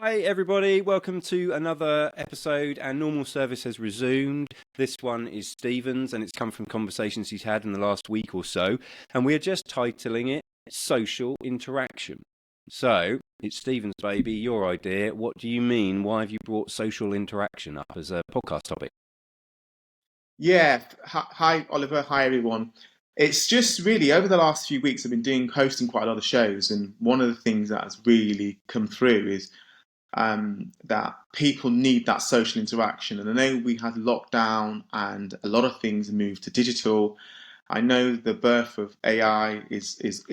Hi, everybody. Welcome to another episode. Our normal service has resumed. This one is Stephen's, and it's come from conversations he's had in the last week or so. And we are just titling it Social Interaction. So, it's Stephen's baby, your idea. What do you mean? Why have you brought social interaction up as a podcast topic? Yeah, hi Oliver, hi everyone. It's just really over the last few weeks I've been doing hosting quite a lot of shows, and one of the things that has really come through is that people need that social interaction. And I know we had lockdown and a lot of things moved to digital. I know the birth of AI is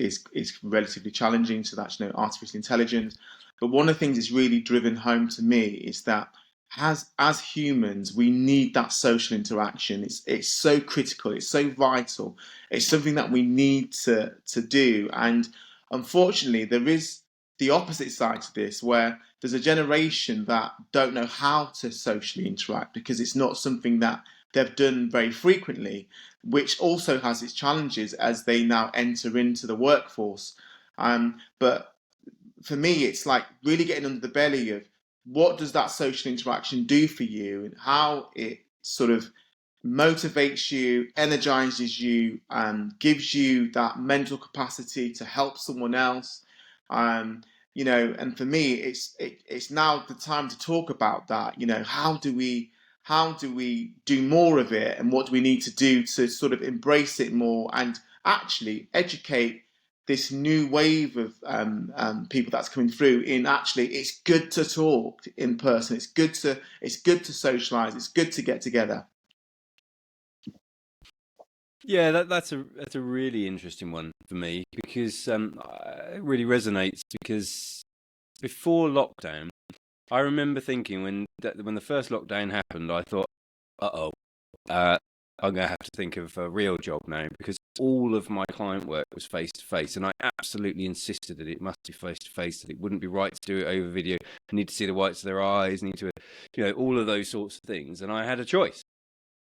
relatively challenging, so that's artificial intelligence. But one of the things that's really driven home to me is that as humans, we need that social interaction. It's so critical, it's so vital, it's something that we need to do. And unfortunately, there is the opposite side to this where there's a generation that don't know how to socially interact because it's not something that they've done very frequently, which also has its challenges as they now enter into the workforce. But for me, it's like really getting under the belly of what does that social interaction do for you and how it sort of motivates you, energizes you, and gives you that mental capacity to help someone else. Um, and for me, it's now the time to talk about that. How do we do more of it, and what do we need to do to sort of embrace it more and actually educate this new wave of people that's coming through in actually it's good to talk in person, it's good to socialize, it's good to get together. Yeah, that's a really interesting one for me because it really resonates because before lockdown, I remember thinking when the first lockdown happened, I thought, uh-oh, uh, I'm going to have to think of a real job now because all of my client work was face to face, and I absolutely insisted that it must be face to face, that it wouldn't be right to do it over video. I need to see the whites of their eyes, need to, all of those sorts of things, and I had a choice.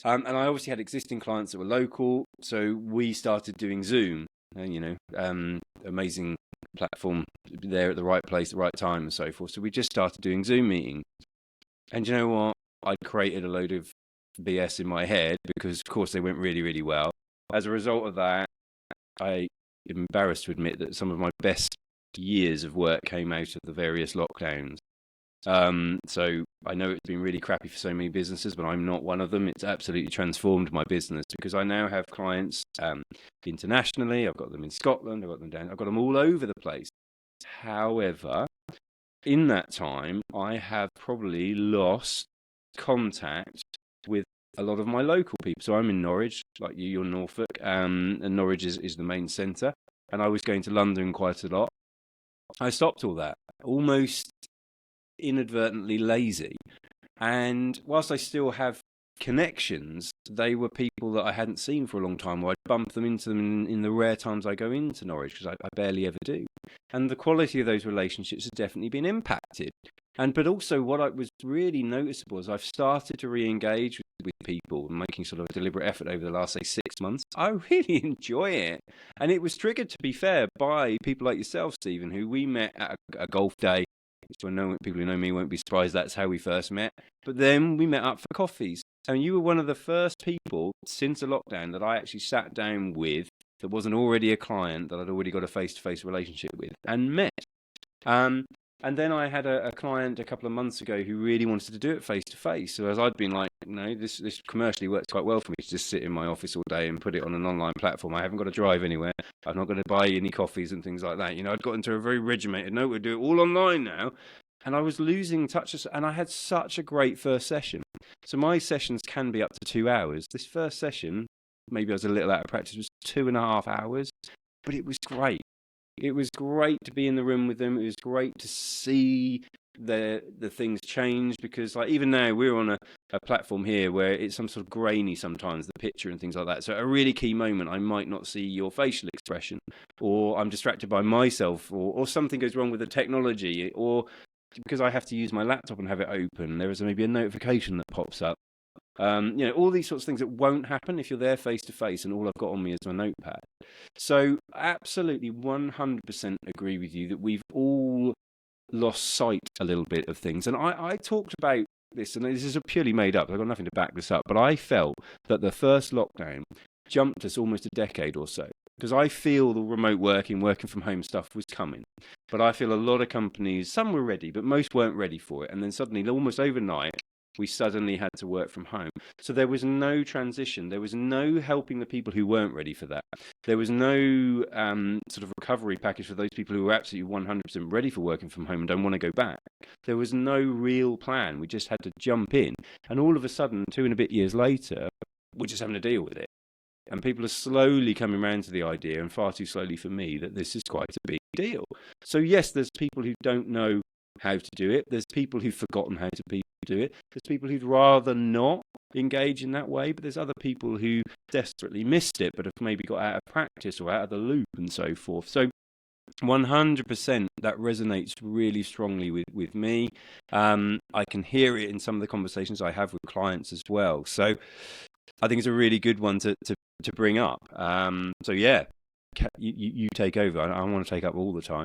And I obviously had existing clients that were local, so we started doing Zoom. Amazing platform there at the right place, the right time, and so forth. So we just started doing Zoom meetings. And you know what? I created a load of BS in my head because, of course, they went really, really well. As a result of that, I am embarrassed to admit that some of my best years of work came out of the various lockdowns. So I know it's been really crappy for so many businesses, but I'm not one of them. It's absolutely transformed my business because I now have clients internationally. I've got them in Scotland. I've got them all over the place. However, in that time, I have probably lost contact with a lot of my local people. So I'm in Norwich, like you, you're Norfolk, and Norwich is the main centre. And I was going to London quite a lot. I stopped all that, almost inadvertently lazy. And whilst I still have connections, they were people that I hadn't seen for a long time, or I'd bump them into them in the rare times I go into Norwich, because I barely ever do. And the quality of those relationships has definitely been impacted. But also what I was really noticeable is I've started to re-engage with people, making sort of a deliberate effort over the last, say, 6 months. I really enjoy it. And it was triggered, to be fair, by people like yourself, Stephen, who we met at a golf day. So I know people who know me won't be surprised that's how we first met. But then we met up for coffees. And you were one of the first people since the lockdown that I actually sat down with that wasn't already a client that I'd already got a face-to-face relationship with and met. Um, and then I had a client a couple of months ago who really wanted to do it face to face. So as I'd been like, this commercially works quite well for me to just sit in my office all day and put it on an online platform. I haven't got to drive anywhere. I'm not going to buy any coffees and things like that. I'd got into a very regimented, no, we'll do it all online now. And I was losing touch, and I had such a great first session. So my sessions can be up to 2 hours. This first session, maybe I was a little out of practice, was 2.5 hours, but it was great. It was great to be in the room with them. It was great to see the things change because, like, even now we're on a platform here where it's some sort of grainy sometimes, the picture and things like that. So at a really key moment, I might not see your facial expression, or I'm distracted by myself, or something goes wrong with the technology, or because I have to use my laptop and have it open, there is maybe a notification that pops up. All these sorts of things that won't happen if you're there face to face and all I've got on me is my notepad. So absolutely 100% agree with you that we've all lost sight a little bit of things. And I talked about this, and this is purely made up. I've got nothing to back this up, but I felt that the first lockdown jumped us almost a decade or so, because I feel the remote working, working from home stuff was coming. But I feel a lot of companies, some were ready, but most weren't ready for it. And then suddenly, almost overnight, we suddenly had to work from home. So there was no transition. There was no helping the people who weren't ready for that. There was no sort of recovery package for those people who were absolutely 100% ready for working from home and don't want to go back. There was no real plan. We just had to jump in. And all of a sudden, 2.5 years later, we're just having to deal with it. And people are slowly coming around to the idea, and far too slowly for me, that this is quite a big deal. So yes, there's people who don't know how to do it. There's people who've forgotten how to do it. There's people who'd rather not engage in that way, but there's other people who desperately missed it, but have maybe got out of practice or out of the loop and so forth. So 100% that resonates really strongly with me. I can hear it in some of the conversations I have with clients as well. So I think it's a really good one to bring up. So yeah, you take over. I want to take up all the time.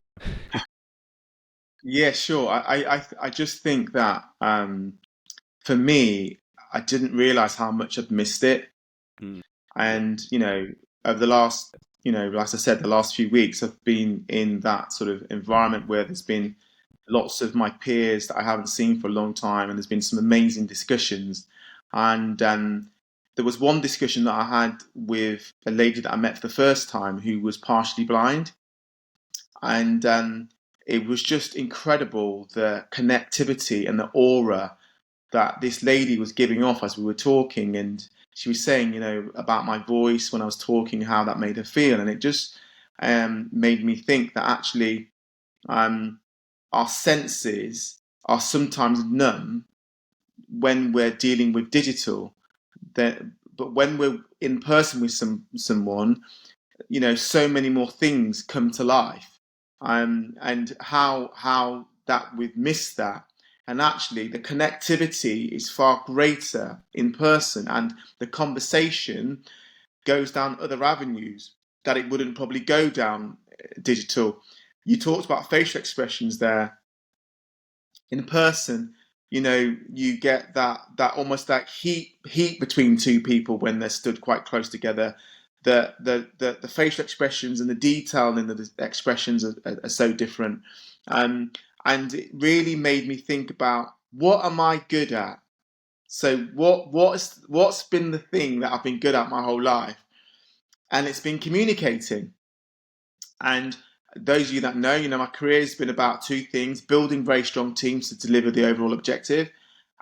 Yeah, sure. I just think that for me, I didn't realize how much I'd missed it. Mm. And, over the last, like I said, the last few weeks, I've been in that sort of environment where there's been lots of my peers that I haven't seen for a long time, and there's been some amazing discussions. And there was one discussion that I had with a lady that I met for the first time who was partially blind. And it was just incredible, the connectivity and the aura that this lady was giving off as we were talking. And she was saying, about my voice when I was talking, how that made her feel. And it just made me think that actually our senses are sometimes numb when we're dealing with digital. But when we're in person with someone, so many more things come to life. And how that we've missed that. And actually, the connectivity is far greater in person, and the conversation goes down other avenues that it wouldn't probably go down digital. You talked about facial expressions there. In person, you get that almost that heat between two people when they're stood quite close together. The facial expressions and the detail in the expressions are so different. And it really made me think about, what am I good at? So what's been the thing that I've been good at my whole life? And it's been communicating. And those of you that know, my career has been about two things: building very strong teams to deliver the overall objective,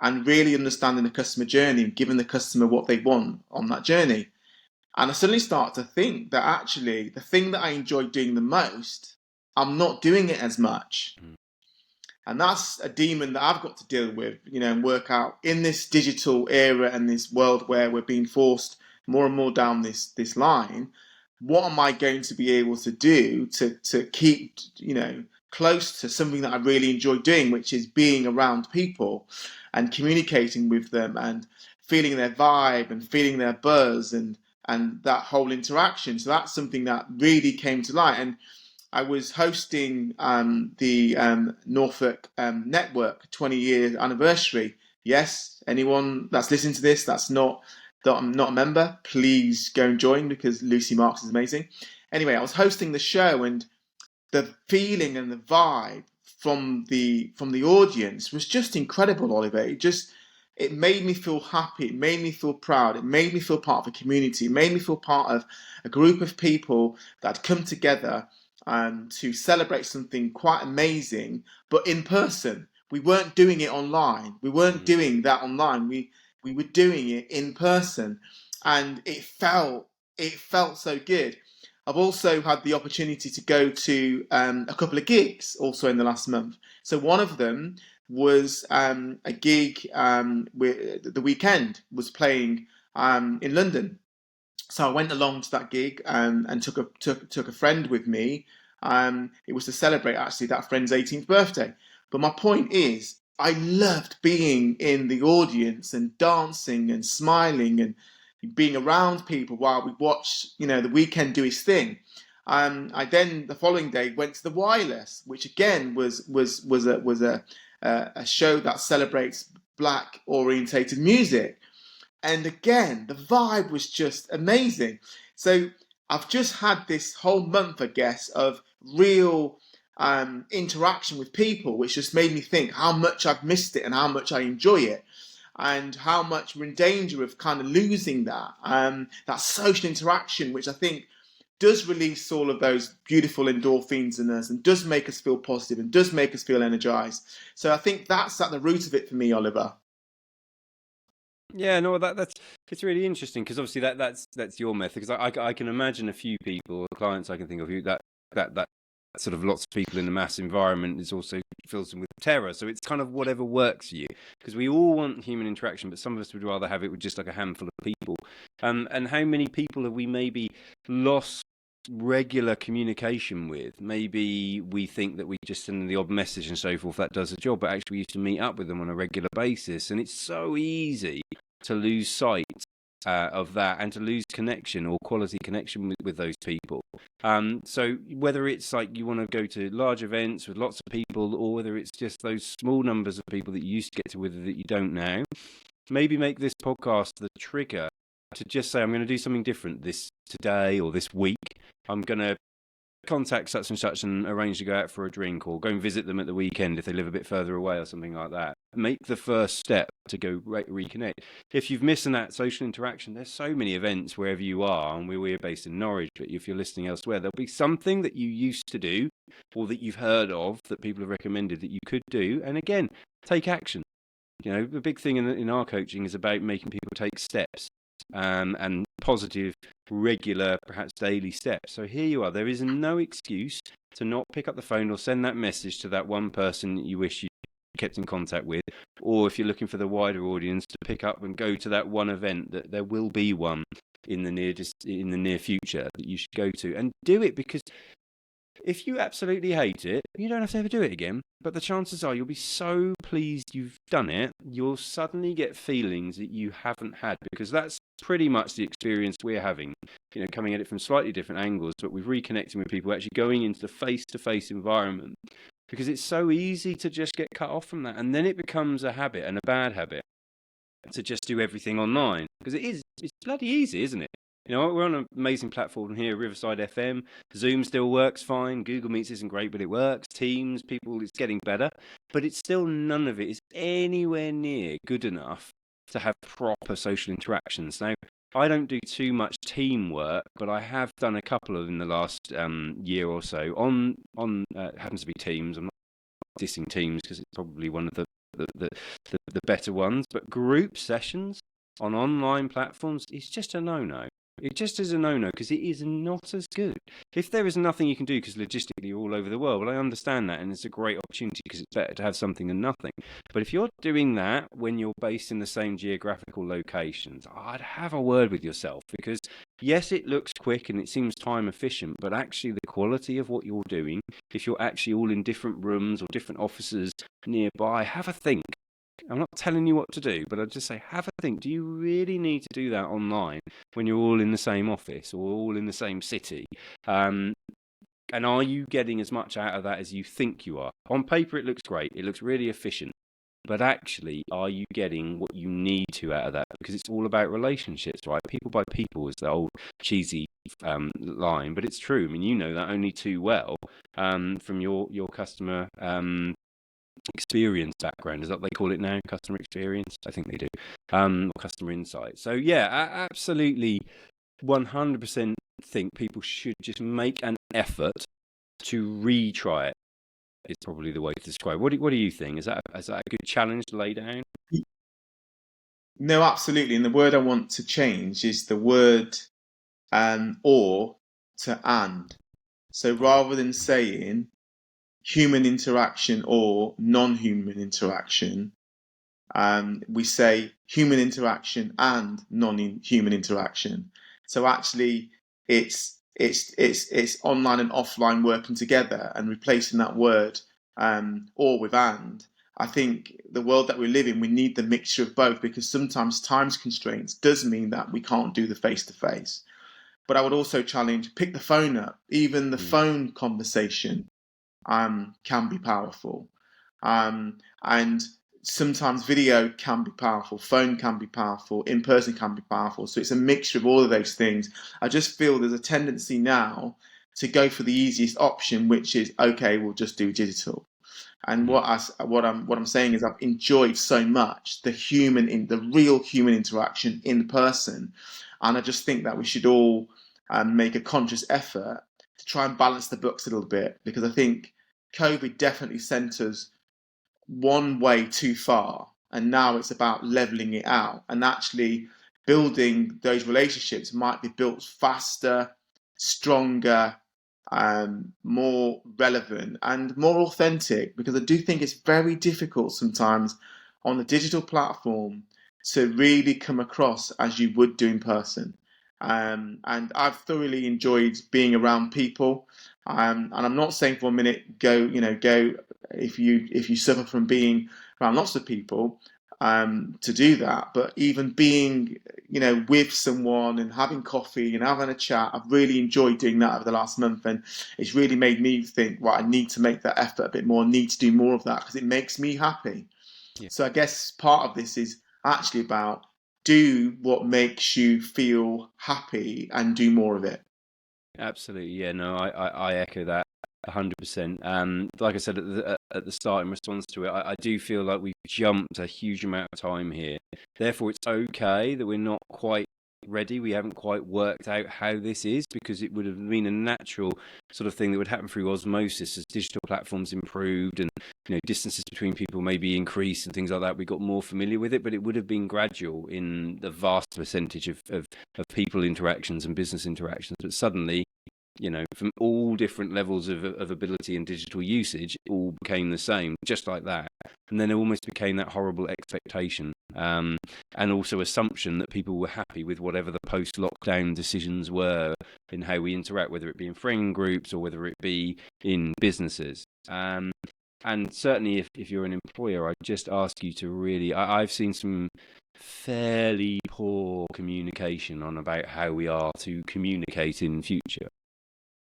and really understanding the customer journey and giving the customer what they want on that journey. And I suddenly start to think that actually the thing that I enjoy doing the most, I'm not doing it as much. And that's a demon that I've got to deal with, and work out in this digital era and this world where we're being forced more and more down this line. What am I going to be able to do to keep, close to something that I really enjoy doing, which is being around people and communicating with them and feeling their vibe and feeling their buzz and that whole interaction. So that's something that really came to light. And I was hosting the Norfolk Network 20-year anniversary. Yes, anyone that's listening to this that's not a member, please go and join, because Lucy Marks is amazing. Anyway, I was hosting the show, and the feeling and the vibe from the audience was just incredible, Oliver. It made me feel happy. It made me feel proud. It made me feel part of a community. It made me feel part of a group of people that had come together to celebrate something quite amazing, but in person. We weren't doing it online. We weren't doing that online. We were doing it in person, and it felt so good. I've also had the opportunity to go to a couple of gigs also in the last month. So one of them was a gig with The Weeknd was playing in London. So I went along to that gig and took a friend with me. It was to celebrate actually that friend's 18th birthday. But my point is, I loved being in the audience and dancing and smiling and being around people while we watched, The Weeknd do his thing. I then the following day went to the Wireless, which again was a show that celebrates black orientated music. And again, the vibe was just amazing. So I've just had this whole month, I guess, of real interaction with people, which just made me think how much I've missed it and how much I enjoy it, and how much we're in danger of kind of losing that social interaction, which I think does release all of those beautiful endorphins in us and does make us feel positive and does make us feel energized. So I think that's at the root of it for me, Oliver. Yeah, no, that's it's really interesting because obviously that's your method. Because I can imagine a few people, or clients I can think of, who that sort of lots of people in the mass environment is also fills them with terror. So it's kind of whatever works for you, because we all want human interaction, but some of us would rather have it with just like a handful of people. And how many people have we maybe lost regular communication with? Maybe we think that we just send them the odd message and so forth, that does the job, but actually we used to meet up with them on a regular basis, and it's so easy to lose sight of that, and to lose connection or quality connection with those people. So whether it's like you want to go to large events with lots of people, or whether it's just those small numbers of people that you used to get to with that you don't now, maybe make this podcast the trigger to just say, I'm going to do something different this today or this week. I'm going to contact such and such and arrange to go out for a drink, or go and visit them at the weekend if they live a bit further away or something like that. Make the first step to go reconnect. If you've missed that social interaction, there's so many events wherever you are, and we're based in Norwich, but if you're listening elsewhere, there'll be something that you used to do or that you've heard of that people have recommended that you could do. And again, take action. The big thing in our coaching is about making people take steps, and positive, regular, perhaps daily steps. So here you are. There is no excuse to not pick up the phone or send that message to that one person that you wish you kept in contact with, or if you're looking for the wider audience, to pick up and go to that one event, that there will be one in the near future that you should go to, and do it. Because if you absolutely hate it, you don't have to ever do it again. But the chances are you'll be so pleased you've done it, you'll suddenly get feelings that you haven't had, because that's pretty much the experience we're having. Coming at it from slightly different angles, but we're reconnecting with people, actually going into the face-to-face environment, because it's so easy to just get cut off from that. And then it becomes a habit, and a bad habit, to just do everything online. Because it's bloody easy, isn't it? We're on an amazing platform here, Riverside FM. Zoom still works fine. Google Meets isn't great, but it works. Teams, people, it's getting better. But it's still, none of it is anywhere near good enough to have proper social interactions. Now, I don't do too much teamwork, but I have done a couple of in the last year or so on happens to be Teams. I'm not dissing Teams because it's probably one of the better ones. But group sessions on online platforms is just a no-no. It just is a no-no, because it is not as good. If there is nothing you can do, because logistically you're all over the world, well, I understand that, and it's a great opportunity because it's better to have something than nothing. But if you're doing that when you're based in the same geographical locations, I'd have a word with yourself, because yes, it looks quick and it seems time efficient, but actually the quality of what you're doing, if you're actually all in different rooms or different offices nearby, have a think. I'm not telling you what to do, but I'd just say, have a think. Do you really need to do that online when you're all in the same office or all in the same city? And are you getting as much out of that as you think you are? On paper, it looks great. It looks really efficient. But actually, are you getting what you need to out of that? Because it's all about relationships, right? People by people is the old cheesy line, but it's true. I mean, you know that only too well from your customer experience background. Is that what they call it now? Customer experience? I think they do. Or customer insight. So yeah, I absolutely 100% think people should just make an effort to retry it. Is probably the way to describe it. What do you think? Is that a good challenge to lay down? No, absolutely. And the word I want to change is the word or to and. So rather than saying human interaction or non-human interaction, we say human interaction and non-human interaction. So actually, it's online and offline working together, and replacing that word or with and. I think the world that we live in, we need the mixture of both, because sometimes times constraints does mean that we can't do the face-to-face. but I would also challenge, pick the phone up. Even the phone conversation can be powerful. And sometimes video can be powerful, phone can be powerful, in person can be powerful. So it's a mixture of all of those things. I just feel there's a tendency now to go for the easiest option, which is, okay, we'll just do digital. And what I'm saying is, I've enjoyed so much the real human interaction in person, and I just think that we should all make a conscious effort to try and balance the books a little bit, because I think COVID definitely sent us one way too far, and now it's about leveling it out, and actually building those relationships might be built faster, stronger, more relevant and more authentic, because I do think it's very difficult sometimes on the digital platform to really come across as you would do in person. And I've thoroughly enjoyed being around people. And I'm not saying for a minute go if you suffer from being around lots of people, to do that. But even being with someone and having coffee and having a chat, I've really enjoyed doing that over the last month, and it's really made me think, well, I need to make that effort a bit more, I need to do more of that, because it makes me happy. Yeah. So I guess part of this is actually about do what makes you feel happy and do more of it. Absolutely, yeah. No, I echo that 100%. Like I said at the start in response to it, I do feel like we've jumped a huge amount of time here. Therefore, it's okay that we're not quite ready. We haven't quite worked out how this is, because it would have been a natural sort of thing that would happen through osmosis as digital platforms improved and distances between people maybe increased and things like that. We got more familiar with it, but it would have been gradual in the vast percentage of people interactions and business interactions. But suddenly, from all different levels of ability and digital usage, it all became the same, just like that. And then it almost became that horrible expectation, and also assumption that people were happy with whatever the post-lockdown decisions were in how we interact, whether it be in friend groups or whether it be in businesses. And certainly if you're an employer, I just ask you to really, I've seen some fairly poor communication on about how we are to communicate in future.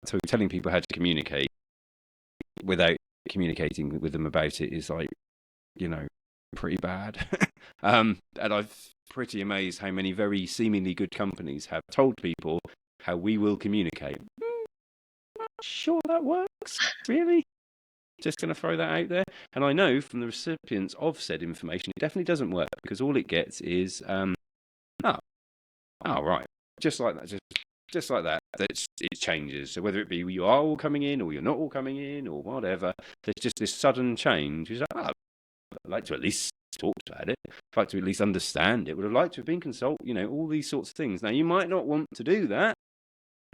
So telling people how to communicate without communicating with them about it is like, pretty bad. And I'm pretty amazed how many very seemingly good companies have told people how we will communicate. Not sure that works, really. Just going to throw that out there. And I know from the recipients of said information, it definitely doesn't work, because all it gets is, right, just like that, just like that. It changes. So whether it be you are all coming in or you're not all coming in or whatever, there's just this sudden change. It's like, I'd like to at least talk about it. I'd like to at least understand it. Would have liked to have been consulted, all these sorts of things. Now, you might not want to do that,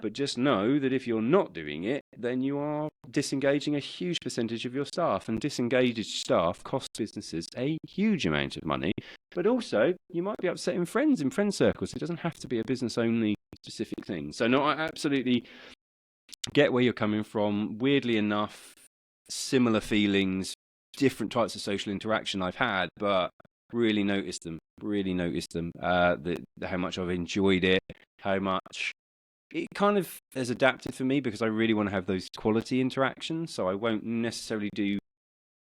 but just know that if you're not doing it, then you are disengaging a huge percentage of your staff. And disengaged staff cost businesses a huge amount of money. But also, you might be upsetting friends in friend circles. It doesn't have to be a business-only specific thing. So, no, I absolutely get where you're coming from. Weirdly enough, similar feelings, different types of social interaction I've had, but really noticed them. How much I've enjoyed it, how much it kind of has adapted for me, because I really want to have those quality interactions. So I won't necessarily do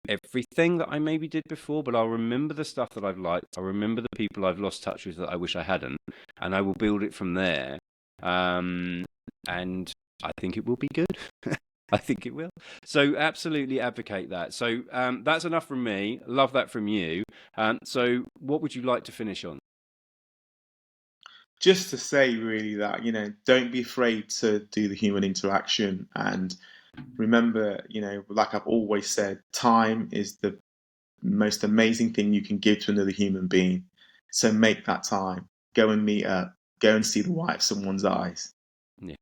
everything that I maybe did before, but I'll remember the stuff that I've liked. I'll remember the people I've lost touch with that I wish I hadn't, and I will build it from there. And I think it will be good. I think it will. So absolutely advocate that. So that's enough from me. Love that from you. So what would you like to finish on? Just to say, really, that don't be afraid to do the human interaction, and remember, like I've always said, time is the most amazing thing you can give to another human being. So make that time. Go and meet up. Go and see the white of someone's eyes. Yeah.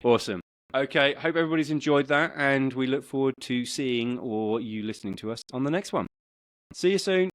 Awesome. Okay, hope everybody's enjoyed that, and we look forward to seeing or you listening to us on the next one. See you soon.